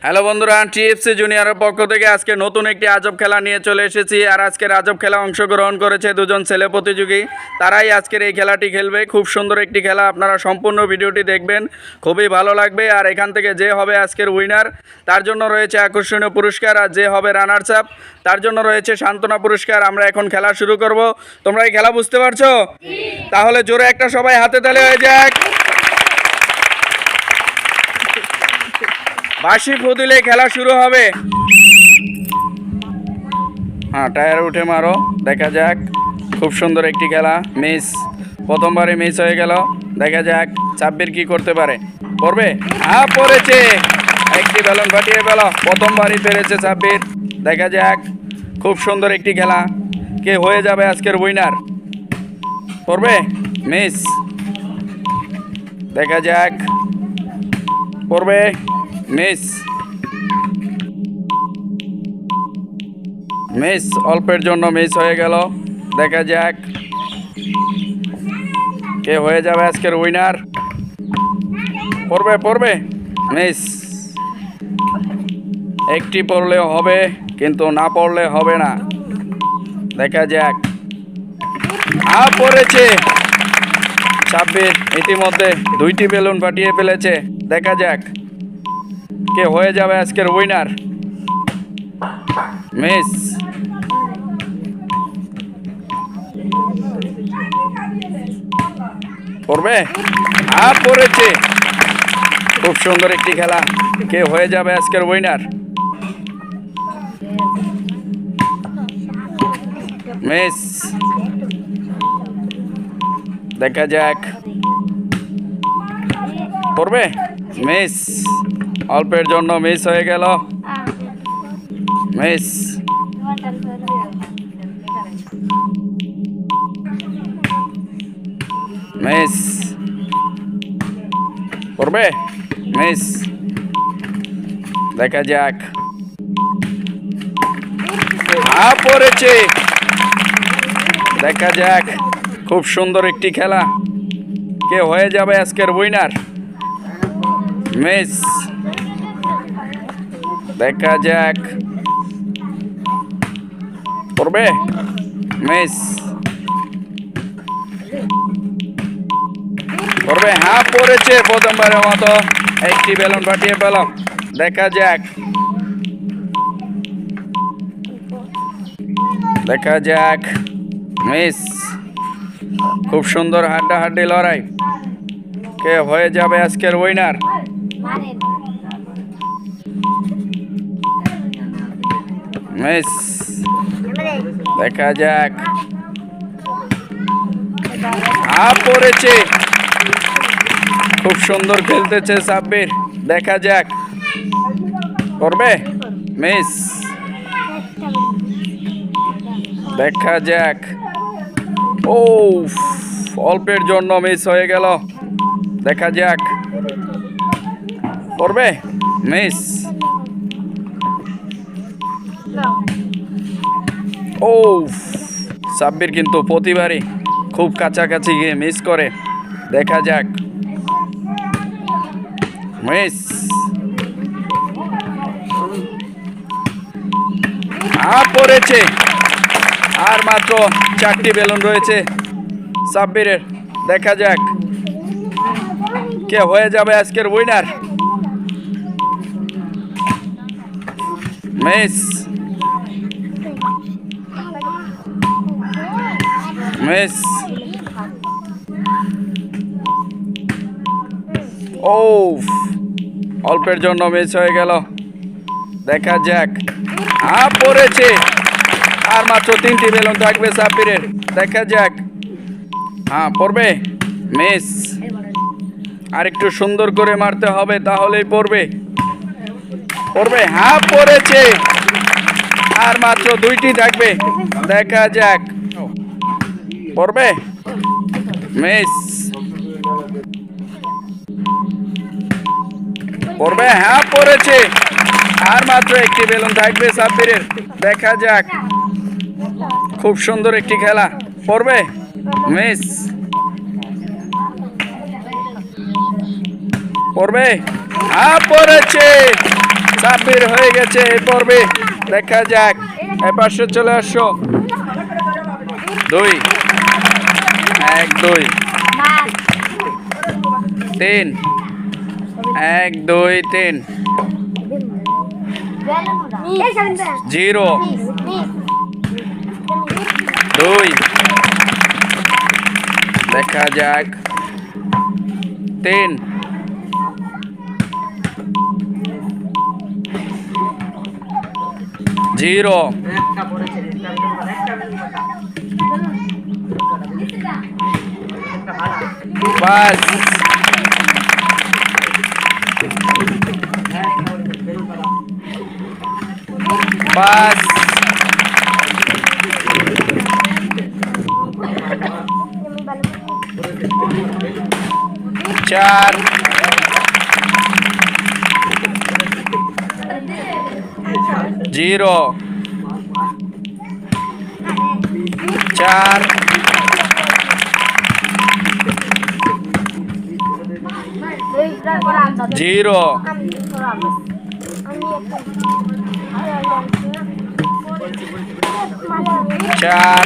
Hello বন্ধুরা, TFC জুনিয়রের পক্ষ থেকে আজকে নতুন একটি আজব খেলা নিয়ে চলে এসেছি। আর আজকের আজব খেলা অংশগ্রহণ করেছে দুজন ছেলে প্রতিযোগী। তারাই আজকের এই খেলাটি খেলবে। খুব সুন্দর একটি খেলা, আপনারা সম্পূর্ণ ভিডিওটি দেখবেন, খুবই ভালো লাগবে। আর এখান থেকে যে হবে আজকের উইনার, তার জন্য রয়েছে আকর্ষণীয় পুরস্কার, আর যে হবে রানার্স আপ, তার জন্য রয়েছে সান্ত্বনা পুরস্কার। আমরা এখন খেলা শুরু করব। তোমরা এই খেলা বুঝতে পারছো? তাহলে জোরে একটা সবাই হাতে তালি হয়ে যাক। বাঁশি ফু দিলে খেলা শুরু হবে। হ্যাঁ, টায়ার উঠে মারো, দেখা যাক। খুব সুন্দর একটি খেলা। মিস, প্রথমবারই মিস হয়ে গেল। দেখা যাক সাব্বির কি করতে পারে। পড়বে? হ্যাঁ, পড়েছে। একটি বেলুন ফাটিয়ে গেল, প্রথমবারই পেরেছে সাব্বির। দেখা যাক, খুব সুন্দর একটি খেলা। কে হয়ে যাবে আজকের উইনার? পড়বে? মিস। দেখা যাক, পড়বে? মিস। মিস, অল্পের জন্য মিস হয়ে গেল। দেখা যাক কে হয়ে যাবে আজকের উইনার। পড়বে? পড়বে? মিস। একটি পড়লেও হবে, কিন্তু না পড়লে হবে না। দেখা যাক। পড়েছে। সাব্বির ইতিমধ্যে দুইটি বেলুন ফাটিয়ে ফেলেছে। দেখা যাক কে হয়ে যাবে আজকের উইনার। মিস। পড়বে? পড়েছে। খুব সুন্দর একটি খেলা। কে হয়ে যাবে আজকের উইনার? মিস। দেখা যাক। পড়বে? মিস। অল্পের জন্য মিস হয়ে গেল। মিস। মিস। পড়বে? মিস। দেখা যাক। পড়েছে। দেখা যাক, খুব সুন্দর একটি খেলা। কে হয়ে যাবে আজকের উইনার? মিস। দেখা যাক। পড়বে? মিস। পড়বে? পড়েছে। প্রথমবারের মতো একটি বেলুন ফাটিয়ে পেল। দেখা যাক। দেখা যাক। মিস। খুব সুন্দর হাড্ডাহাড্ডি লড়াই। কে হয়ে যাবে আজকের উইনার? মিস। দেখা যাক। পড়েছে। খুব সুন্দর খেলতেছে সাব্বির। দেখা যাক। করবে? মিস। দেখা যাক। ও, অল্পের জন্য মিস হয়ে গেল। দেখা যাক। করবে? মিস। ও, সাব্বির কিন্তু প্রতিবারই খুব কাছাকাছি গিয়ে মিস করে। দেখা যাক। মিস। পড়েছে। আর মাত্র 4টি বেলুন রয়েছে সাব্বিরের। দেখা যাক কে হয়ে যাবে আজকের উইনার। মিস। মিস। ও, অল্পের জন্য মিস হয়ে গেল। দেখা যাক। পড়েছে। আর মাত্র 3টি বেলুন থাকবে সাব্বিরের। দেখা যাক। পড়বে? মিস। আর একটু সুন্দর করে মারতে হবে, তাহলেই পড়বে। পড়বে? পড়েছে। আর মাত্র 2টি থাকবে। দেখা যাক। পড়বে? মিস। পড়বে? পড়েছে। আর মাত্র একটি বেলুন থাকবে সাব্বিরের। দেখা যাক। খুব সুন্দর একটি খেলা। পড়বে? মিস। পড়বে? পড়েছে। সাব্বির হয়ে গেছে এই পর্বে। দেখা যাক, এই পাশে চলে আসো। 2 1 2 3 1 2 3 0 2 দেখা যাক 3 0 5 5 4 0 4 0 4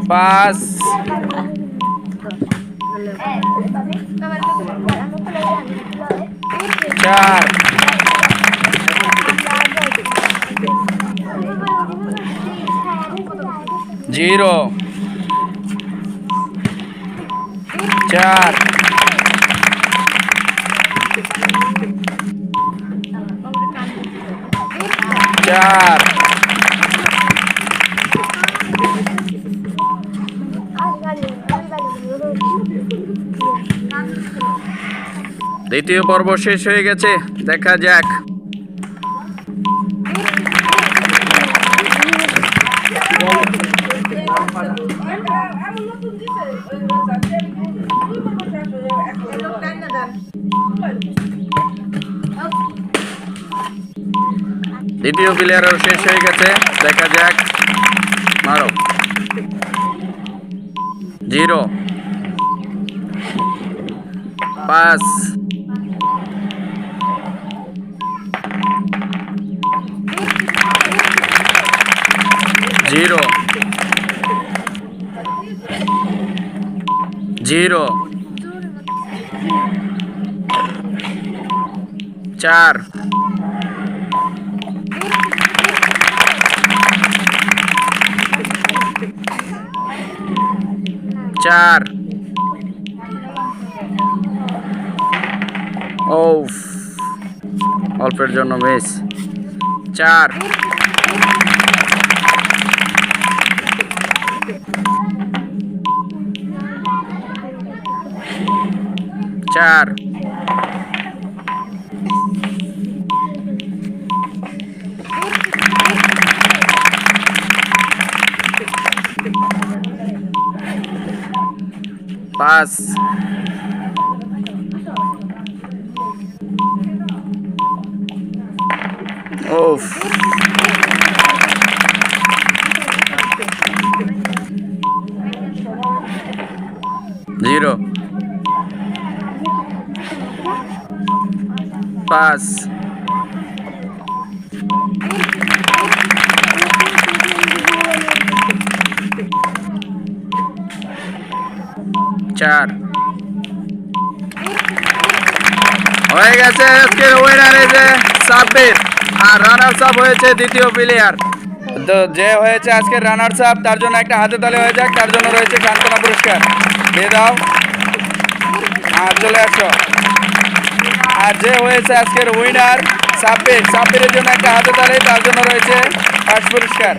5 4 0 4 4 দ্বিতীয় পর্ব শেষ হয়ে গেছে। দেখা যাক। দ্বিতীয় প্লেয়ারও শেষ হয়ে গেছে। দেখা যাক, মারো। 0 5 0 0 4 4 ওফ, অল্পের জন্য মিস। 4 4 5 ওফ, 0 5 4 হয়ে গেছে। আজকের উইনার হয়েছে সাব্বির, আর রানার্স আপ হয়েছে দ্বিতীয় প্লেয়ার। তো যে হয়েছে আজকের রানার্স আপ, তার জন্য একটা হাতে তালি হয়ে যাক। তার জন্য রয়েছে সান্ত্বনা পুরস্কার, দিয়ে দাও। আর চলে আসো। আর যে হয়েছে আজকের উইনার সাব্বির, সাব্বিরের জন্য একটা হাতে তালি, তার জন্য রয়েছে ফার্স্ট পুরস্কার।